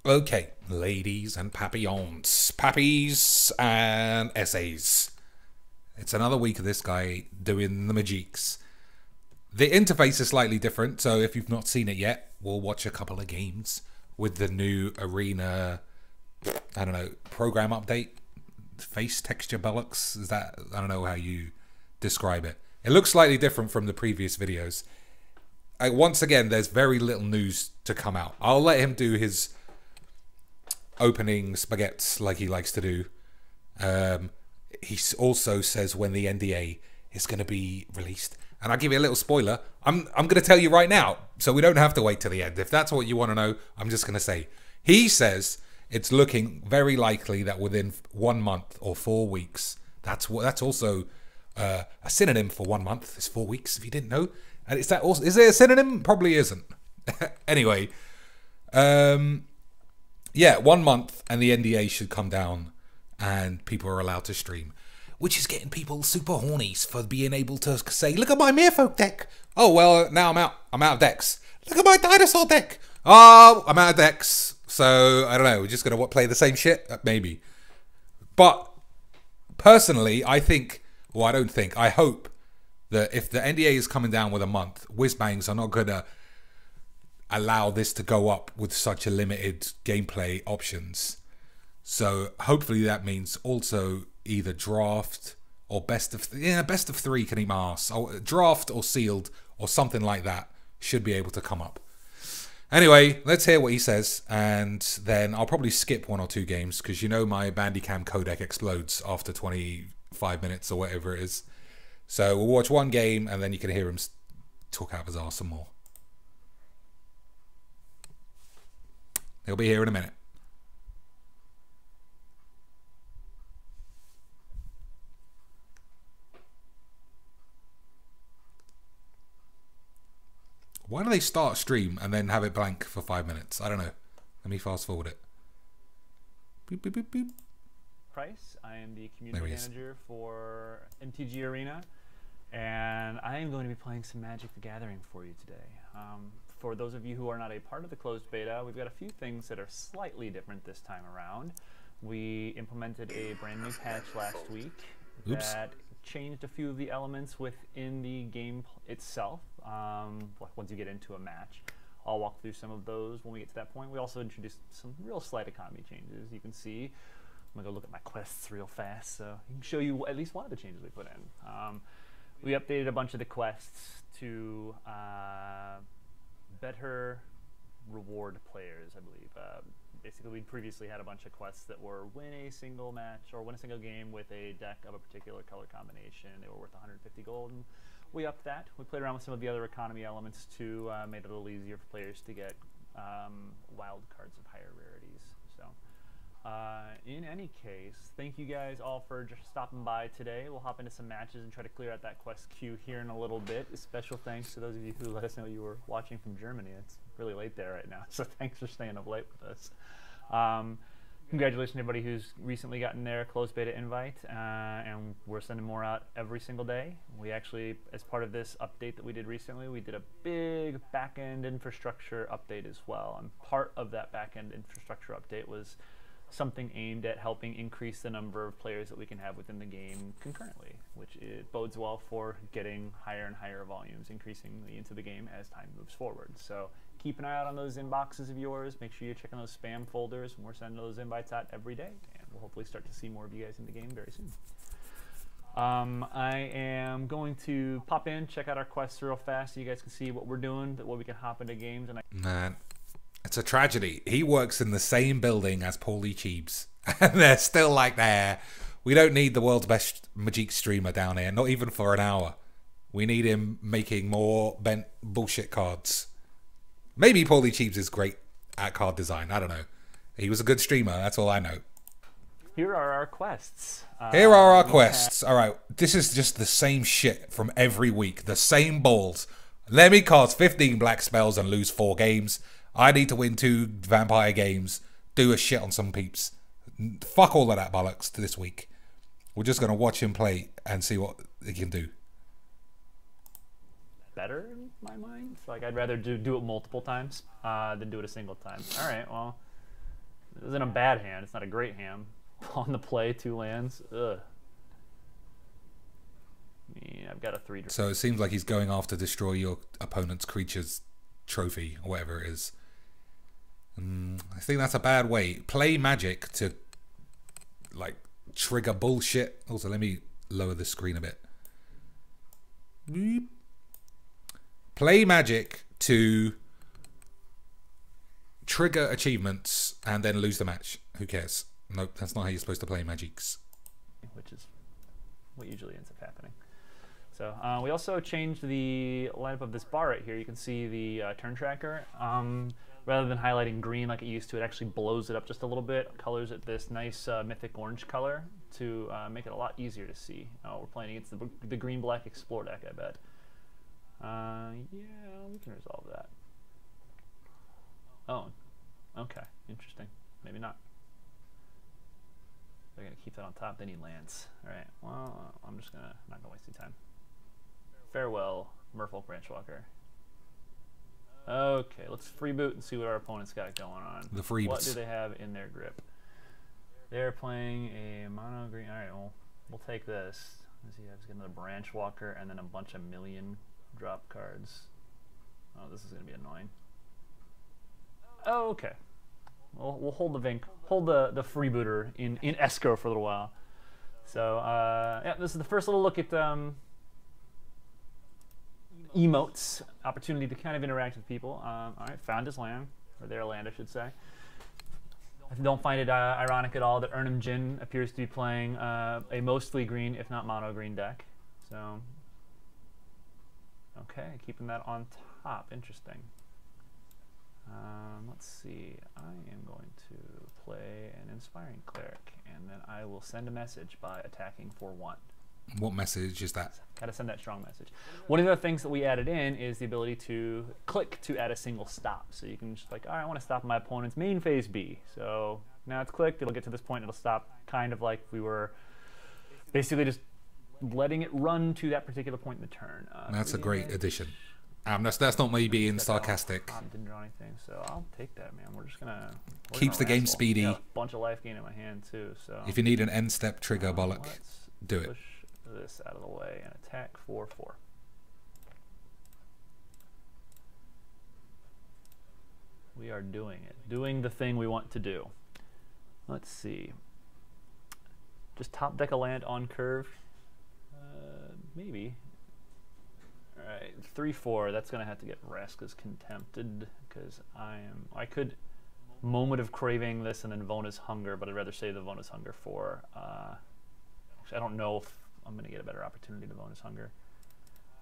Okay, ladies and papillons, pappies and essays. It's another week of this guy doing the magiques. The interface is slightly different, so if you've not seen it yet, we'll watch a couple of games with the new Arena, I don't know, program update. Face texture bollocks, is that, I don't know how you describe it. It looks slightly different from the previous videos. Once again, there's very little news to come out. I'll let him do his opening spaghettis like he likes to do. He also says when the NDA is going to be released. And I'll give you a little spoiler. I'm going to tell you right now, so we don't have to wait till the end. If that's what you want to know, I'm just going to say. He says it's looking very likely that within 1 month or 4 weeks, that's also a synonym for 1 month. It's 4 weeks, if you didn't know. And is that also, is it a synonym? Probably isn't. Anyway, yeah, 1 month and the NDA should come down and people are allowed to stream. Which is getting people super horny for being able to say, look at my Merfolk deck. Oh, well, now I'm out. I'm out of decks. Look at my dinosaur deck. Oh, I'm out of decks. So, I don't know. We're just going to play the same shit? Maybe. But, personally, I think, well, I don't think, I hope that if the NDA is coming down with a month, whiz-bangs are not going to allow this to go up with such a limited gameplay options. So, hopefully that means also either draft or best of three can eat my ass. Draft or sealed or something like that should be able to come up. Anyway, let's hear what he says, and then I'll probably skip 1 or 2 games because you know my Bandicam codec explodes after 25 minutes or whatever it is. So we'll watch 1 game and then you can hear him talk out of his arse some more. He'll be here in a minute. Why do they start stream and then have it blank for 5 minutes? I don't know. Let me fast forward it. Boop, boop, boop, boop. Price. I am the community manager for MTG Arena, and I am going to be playing some Magic the Gathering for you today. For those of you who are not a part of the closed beta, we've got a few things that are slightly different this time around. We implemented a brand new patch last week that changed a few of the elements within the game itself. Once you get into a match, I'll walk through some of those when we get to that point. We also introduced some real slight economy changes. You can see, I'm gonna go look at my quests real fast so I can show you at least one of the changes we put in. We updated a bunch of the quests to better reward players, I believe. Basically, we previously had a bunch of quests that were win a single match or win a single game with a deck of a particular color combination. They were worth 150 gold, and we upped that. We played around with some of the other economy elements too, made it a little easier for players to get wild cards of higher rarities. So, in any case, thank you guys all for just stopping by today. We'll hop into some matches and try to clear out that quest queue here in a little bit. A special thanks to those of you who let us know you were watching from Germany. It's really late there right now, so thanks for staying up late with us. Congratulations to everybody who's recently gotten their closed beta invite, and we're sending more out every single day. We actually, as part of this update that we did recently, we did a big back-end infrastructure update as well, and part of that back-end infrastructure update was something aimed at helping increase the number of players that we can have within the game concurrently, which it bodes well for getting higher and higher volumes increasingly into the game as time moves forward. So keep an eye out on those inboxes of yours. Make sure you're checking those spam folders, and we're sending those invites out every day, and we'll hopefully start to see more of you guys in the game very soon. I am going to pop in, check out our quests real fast so you guys can see what we're doing, what we can hop into games. And Man, it's a tragedy. He works in the same building as Paulie Cheebs, and they're still like there. We don't need the world's best Magic streamer down here, not even for an hour. We need him making more bent bullshit cards. Maybe Paulie Cheebs is great at card design. I don't know. He was a good streamer. That's all I know. Here are our quests. Here are our quests. All right. This is just the same shit from every week. The same balls. Let me cast 15 black spells and lose 4 games. I need to win 2 vampire games. Do a shit on some peeps. Fuck all of that bollocks this week. We're just going to watch him play and see what he can do. Better in my mind. Like, I'd rather do it multiple times than do it a single time. All right, well, This isn't a bad hand. It's not a great hand. On the play, 2 lands. Ugh. Yeah, I've got a 3. So it seems like he's going after destroy your opponent's creature's trophy or whatever it is. I think that's a bad way. Play magic to like trigger bullshit. Also, let me lower the screen a bit. Beep. Play magic to trigger achievements and then lose the match. Who cares? Nope, that's not how you're supposed to play magics. Which is what usually ends up happening. So we also changed the lineup of this bar right here. You can see the turn tracker. Rather than highlighting green like it used to, it actually blows it up just a little bit, colors it this nice mythic orange color to make it a lot easier to see. Oh, we're playing against the green-black Explore deck, I bet. Yeah, we can resolve that. Oh, okay, interesting. Maybe not. They're gonna keep that on top. They need lands. All right. Well, I'm just not gonna waste any time. Farewell, Merfolk Branchwalker. Okay, let's freeboot and see what our opponent's got going on. The freeboots. What do they have in their grip? They're playing a mono green. All right, well, we'll take this. Let's see, I've got another Branchwalker and then a bunch of million drop cards. Oh, this is gonna be annoying. Oh, okay. We'll hold the freebooter in escrow for a little while. So yeah, this is the first little look at emotes, opportunity to kind of interact with people. All right, found his land, or their land, I should say. I don't find it ironic at all that Ernum Jin appears to be playing a mostly green, if not mono green deck. So, okay, keeping that on top. Interesting. Let's see. I am going to play an Inspiring Cleric, and then I will send a message by attacking for 1. What message is that? Gotta send that strong message. One of the things that we added in is the ability to click to add a single stop. So you can just like, all right, I want to stop my opponent's main phase B. So now it's clicked, it'll get to this point, it'll stop, kind of like we were basically just letting it run to that particular point in the turn. That's a great addition. That's not me being sarcastic. Didn't draw anything, so I'll take that, man. We're just gonna Keeps the game speedy. Yeah, bunch of life gain in my hand too. So if you need an end step trigger bollock, do it. Push this out of the way and attack 4/4. We are doing it. Doing the thing we want to do. Let's see. Just top deck a land on curve. Maybe. Alright, 3/4. That's gonna have to get Raska's Contempted because I could Moment of Craving this and then Vona's Hunger, but I'd rather save the Vona's Hunger for actually I don't know if I'm gonna get a better opportunity to Vona's Hunger.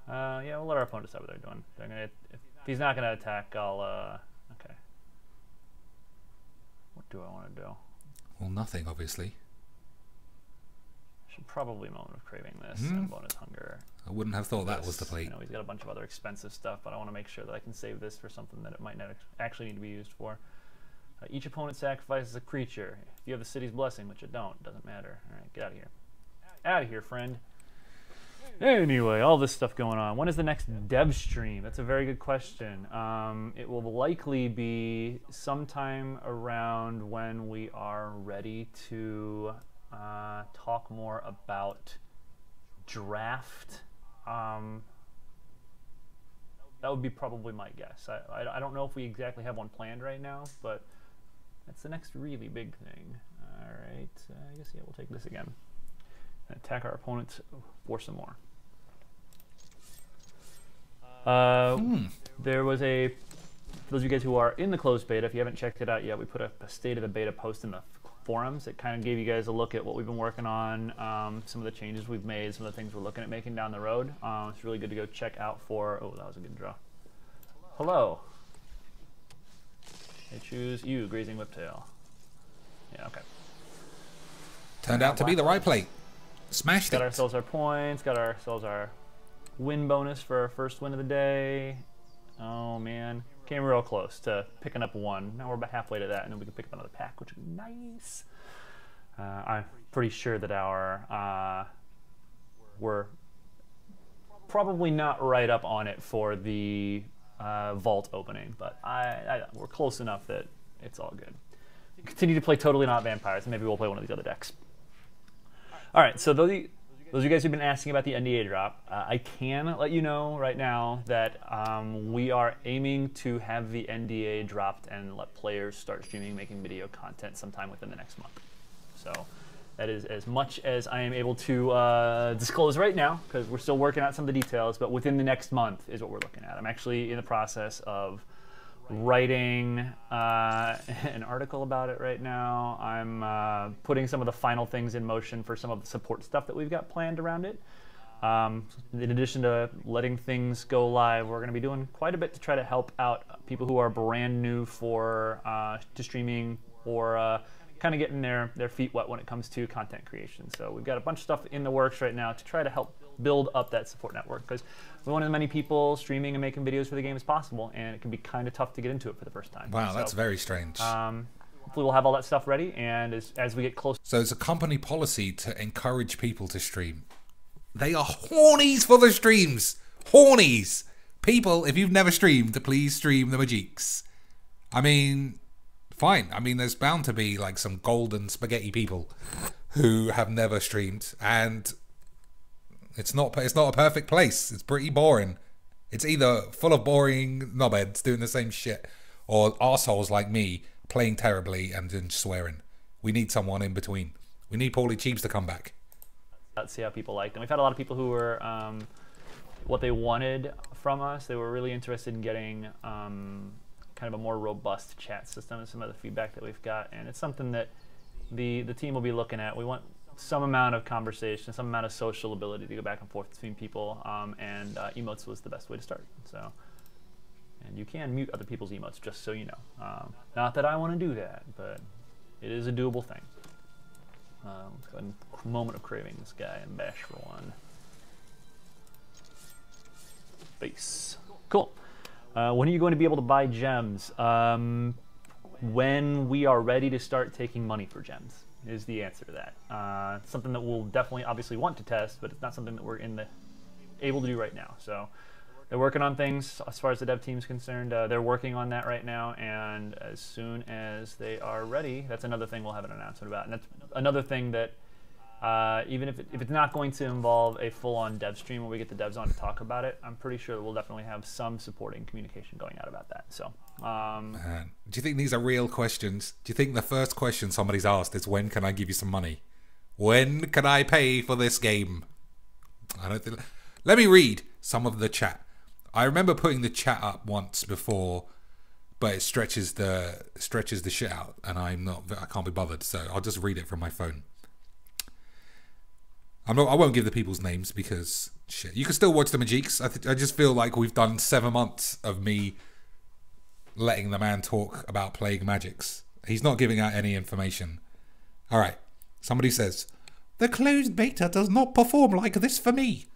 Yeah, we'll let our opponent decide what they're doing. They're gonna, if he's not gonna attack, I'll okay. What do I want to do? Well, nothing, obviously. Should probably Moment of Craving this and Bonus Hunger. I wouldn't have thought that was the play. You know, he's got a bunch of other expensive stuff, but I want to make sure that I can save this for something that it might not actually need to be used for. Each opponent sacrifices a creature. If you have the City's Blessing, which I don't, it doesn't matter. All right, get out of here. Out of here, friend. Anyway, all this stuff going on. When is the next dev stream? That's a very good question. It will likely be sometime around when we are ready to talk more about draft. That would be probably my guess. I don't know if we exactly have one planned right now, but that's the next really big thing. All right, I guess, yeah, we'll take this again. And attack our opponent for some more. There was a, for those of you guys who are in the closed beta, if you haven't checked it out yet, we put a state of the beta post in the forums. It kind of gave you guys a look at what we've been working on, some of the changes we've made, some of the things we're looking at making down the road. It's really good to go check out for, oh, that was a good draw. Hello. I choose you, Grazing Whiptail. Yeah, okay. Turned out to be the right play. Smashed Got it. ourselves our points, got ourselves our win bonus for our first win of the day. Oh man, came real close to picking up one. Now we're about halfway to that, and then we can pick up another pack, which would be nice. I'm pretty sure that our we're probably not right up on it for the vault opening, but we're close enough that it's all good. continue to play Totally Not Vampires, and maybe we'll play one of these other decks. All right, so those of you guys who've been asking about the NDA drop, I can let you know right now that we are aiming to have the NDA dropped and let players start streaming, making video content sometime within the next month. So that is as much as I am able to disclose right now, because we're still working out some of the details, but within the next month is what we're looking at. I'm actually in the process of writing an article about it right now. I'm putting some of the final things in motion for some of the support stuff that we've got planned around it. In addition to letting things go live, we're going to be doing quite a bit to try to help out people who are brand new to streaming or kind of getting their feet wet when it comes to content creation. So we've got a bunch of stuff in the works right now to try to help build up that support network, because we want as many people streaming and making videos for the game as possible, and it can be kind of tough to get into it for the first time. Wow, that's very strange. Hopefully we'll have all that stuff ready, and as we get closer. So it's a company policy to encourage people to stream. They are hornies for the streams. Hornies. People, if you've never streamed, please stream the Magiques. I mean, fine. I mean, there's bound to be like some golden spaghetti people who have never streamed, and it's not a perfect place. It's pretty boring. It's either full of boring knobheads doing the same shit, or arseholes like me playing terribly and then swearing. We need someone in between. We need Paulie Cheeps to come back. Let's see how people like them. We've had a lot of people who were what they wanted from us. They were really interested in getting kind of a more robust chat system and some of the feedback that we've got, and it's something that the team will be looking at. We want some amount of conversation, some amount of social ability to go back and forth between people, and emotes was the best way to start. So, and you can mute other people's emotes, just so you know. Not that I want to do that, but it is a doable thing. Let's go ahead and moment of craving this guy and bash for one. Base. Cool. When are you going to be able to buy gems? When we are ready to start taking money for gems is the answer to that. Something that we'll definitely obviously want to test, but it's not something that we're able to do right now. So they're working on things as far as the dev team's concerned. They're working on that right now, and as soon as they are ready, that's another thing we'll have an announcement about. And that's another thing that even if it's not going to involve a full-on dev stream where we get the devs on to talk about it, I'm pretty sure that we'll definitely have some supporting communication going out about that. So, man, do you think these are real questions? Do you think the first question somebody's asked is, when can I give you some money? When can I pay for this game? I don't think. Let me read some of the chat. I remember putting the chat up once before, but it stretches the shit out, and I can't be bothered. So I'll just read it from my phone. I won't give the people's names because shit. You can still watch the Magiques. I just feel like we've done 7 months of me letting the man talk about playing Magics. He's not giving out any information. All right. Somebody says, the closed beta does not perform like this for me.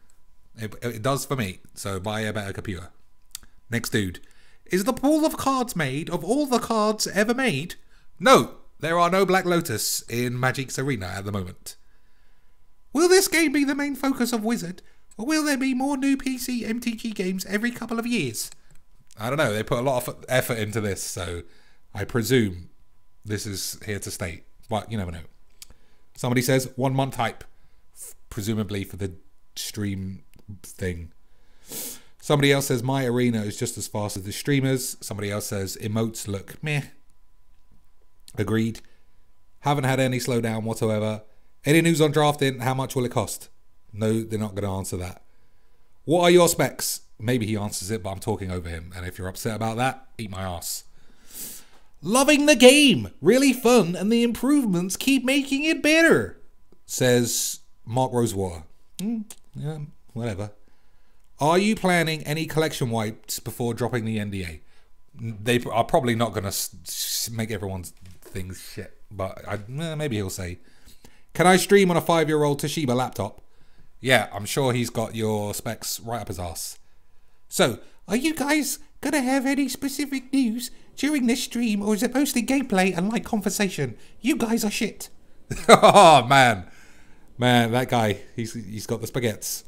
It does for me, so buy a better computer. Next dude. Is the pool of cards made of all the cards ever made? No, there are no Black Lotus in Magic's Arena at the moment. Will this game be the main focus of Wizard, or will there be more new PC MTG games every couple of years? I don't know, they put a lot of effort into this, so I presume this is here to stay, but you never know. Somebody says 1 month hype, presumably for the stream thing. Somebody else says my arena is just as fast as the streamers. Somebody else says emotes look meh. Agreed. Haven't had any slowdown whatsoever. Any news on drafting? How much will it cost? No, they're not going to answer that. What are your specs? Maybe he answers it, but I'm talking over him. And if you're upset about that, eat my ass. Loving the game. Really fun, and the improvements keep making it better, says Mark Rosewater. Yeah, whatever. Are you planning any collection wipes before dropping the NDA? They are probably not going to make everyone's things shit, but maybe he'll say, can I stream on a 5-year-old Toshiba laptop? Yeah, I'm sure he's got your specs right up his ass. So, are you guys going to have any specific news during this stream, or is it mostly gameplay and light conversation? You guys are shit. Oh, man. Man, that guy, he's got the spaghettis.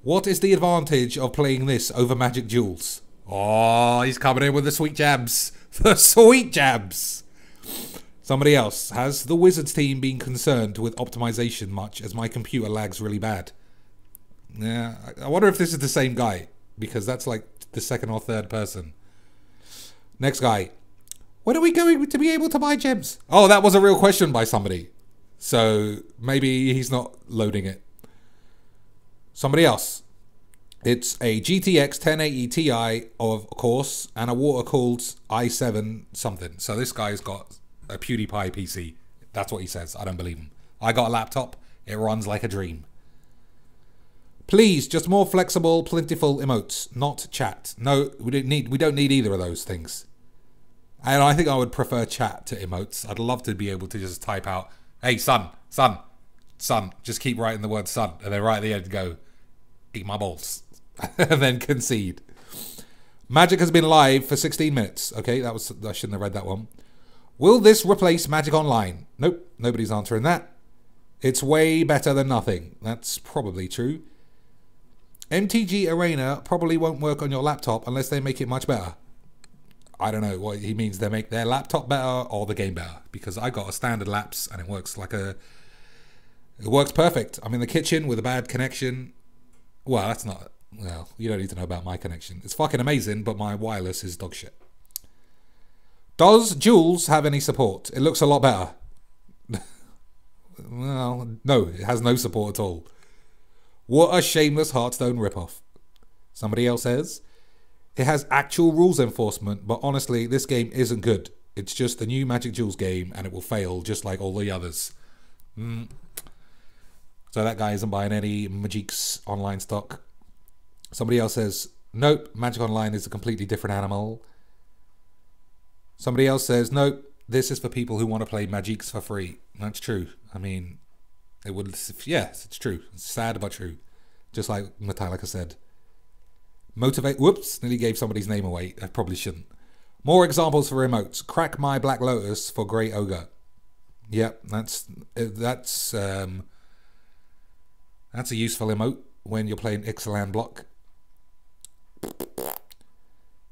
What is the advantage of playing this over Magic Duels? Oh, he's coming in with the sweet jabs. The sweet jabs. Somebody else. Has the Wizards team been concerned with optimization much, as my computer lags really bad? Yeah, I wonder if this is the same guy, because that's like the second or third person. Next guy. When are we going to be able to buy gems? Oh, that was a real question by somebody. So maybe he's not loading it. Somebody else. It's a GTX 1080 Ti, of course, and a water-cooled i7 something. So this guy's got a PewDiePie PC. That's what he says. I don't believe him. I got a laptop. It runs like a dream. Please, just more flexible, plentiful emotes, not chat. No, we don't need either of those things. And I think I would prefer chat to emotes. I'd love to be able to just type out, hey, son. Just keep writing the word son. And then right at the end go, eat my balls. And then concede. Magic has been live for 16 minutes. Okay, I shouldn't have read that one. Will this replace Magic Online? Nope, nobody's answering that. It's way better than nothing. That's probably true. MTG Arena probably won't work on your laptop unless they make it much better. I don't know what he means. They make their laptop better or the game better, because I got a standard laps and it works perfect. I'm in the kitchen with a bad connection. Well, that's not. Well, you don't need to know about my connection. It's fucking amazing, but my wireless is dog shit. Does Jules have any support? It looks a lot better. Well, no, it has no support at all. What a shameless Hearthstone ripoff. Somebody else says, it has actual rules enforcement, but honestly, this game isn't good. It's just the new Magic Jules game, and it will fail just like all the others. So that guy isn't buying any Magic's online stock. Somebody else says, nope, Magic Online is a completely different animal. Somebody else says, nope, this is for people who want to play Magic's for free. That's true. I mean, it would, yes, it's true. It's sad but true. Just like Metallica said. Motivate, whoops, nearly gave somebody's name away. I probably shouldn't. More examples for emotes. Crack my Black Lotus for Great Ogre. Yep, that's a useful emote when you're playing Ixalan block.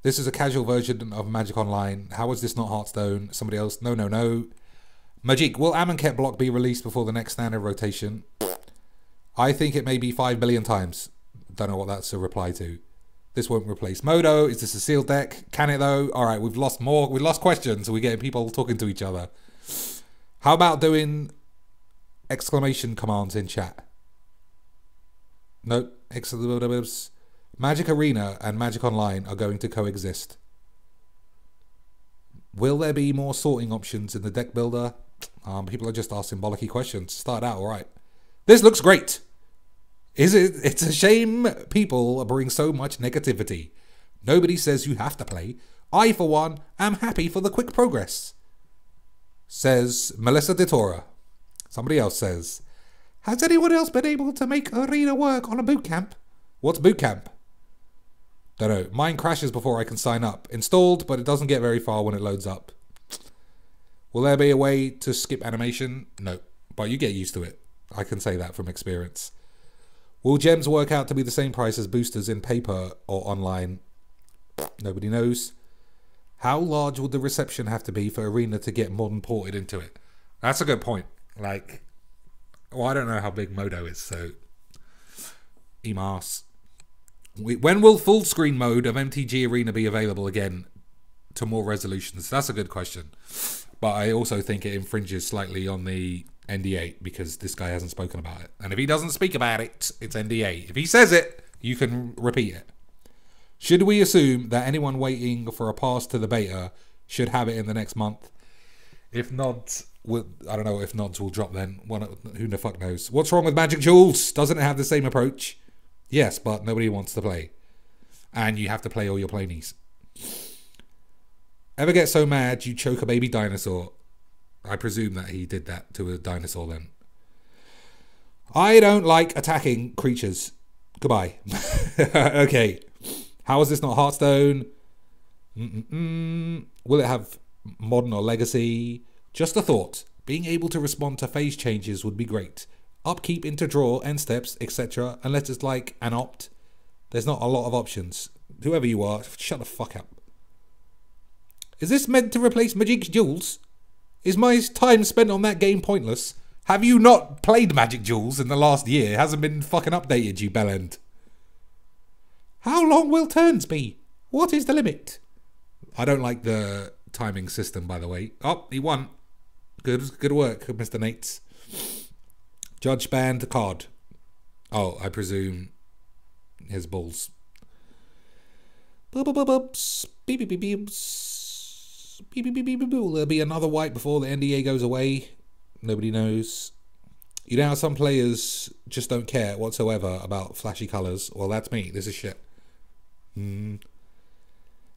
This is a casual version of Magic Online. How is this not Hearthstone? Somebody else? No. Magic, will Amonkhet block be released before the next standard rotation? I think it may be 5 billion times. Don't know what that's a reply to. This won't replace Modo. Is this a sealed deck? Can it though? Alright, we've lost questions, so we're getting people talking to each other. How about doing exclamation commands in chat? Nope. Magic Arena and Magic Online are going to coexist. Will there be more sorting options in the deck builder? People are just asking bollocky questions. Start out alright. This looks great. Is it? It's a shame people bring so much negativity. Nobody says you have to play. I, for one, am happy for the quick progress. Says Melissa DeTora. Somebody else says, has anyone else been able to make Arena work on a boot camp? What's boot camp? Don't know. Mine crashes before I can sign up. Installed, but it doesn't get very far when it loads up. Will there be a way to skip animation? No, but you get used to it. I can say that from experience. Will gems work out to be the same price as boosters in paper or online? Nobody knows. How large would the reception have to be for Arena to get modern ported into it? That's a good point. Like, well, I don't know how big Modo is, so EMAS. When will full screen mode of MTG Arena be available again to more resolutions? That's a good question. But I also think it infringes slightly on the NDA because this guy hasn't spoken about it. And if he doesn't speak about it, it's NDA. If he says it, you can repeat it. Should we assume that anyone waiting for a pass to the beta should have it in the next month? If not, I don't know if nods will drop then. Who the fuck knows? What's wrong with Magic Jules? Doesn't it have the same approach? Yes, but nobody wants to play. And you have to play all your planies. Ever get so mad you choke a baby dinosaur? I presume that he did that to a dinosaur then. I don't like attacking creatures. Goodbye. Okay. How is this not Hearthstone? Will it have modern or legacy? Just a thought. Being able to respond to phase changes would be great. Upkeep into draw, end steps, etc. Unless it's like an opt. There's not a lot of options. Whoever you are, shut the fuck up. Is this meant to replace Magic's Jules? Is my time spent on that game pointless? Have you not played Magic Duels in the last year? It hasn't been fucking updated, you bellend. How long will turns be? What is the limit? I don't like the timing system, by the way. Oh, he won. Good work, Mr. Nates. Judge banned the card. Oh, I presume his balls. Bubs. Beep beep beep beeps. Beep beep beep beep beep. There'll be another wipe before the NDA goes away. Nobody knows. You know how some players just don't care whatsoever about flashy colours? Well, that's me. This is shit.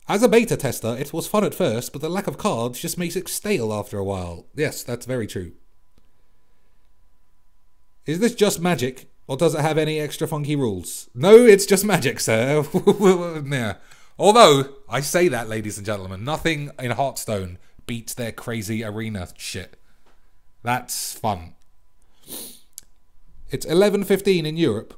As a beta tester, it was fun at first, but the lack of cards just makes it stale after a while. Yes, that's very true. Is this just Magic, or does it have any extra funky rules? No, it's just Magic, sir. Yeah. Although, I say that, ladies and gentlemen, nothing in Hearthstone beats their crazy arena shit. That's fun. It's 11:15 in Europe.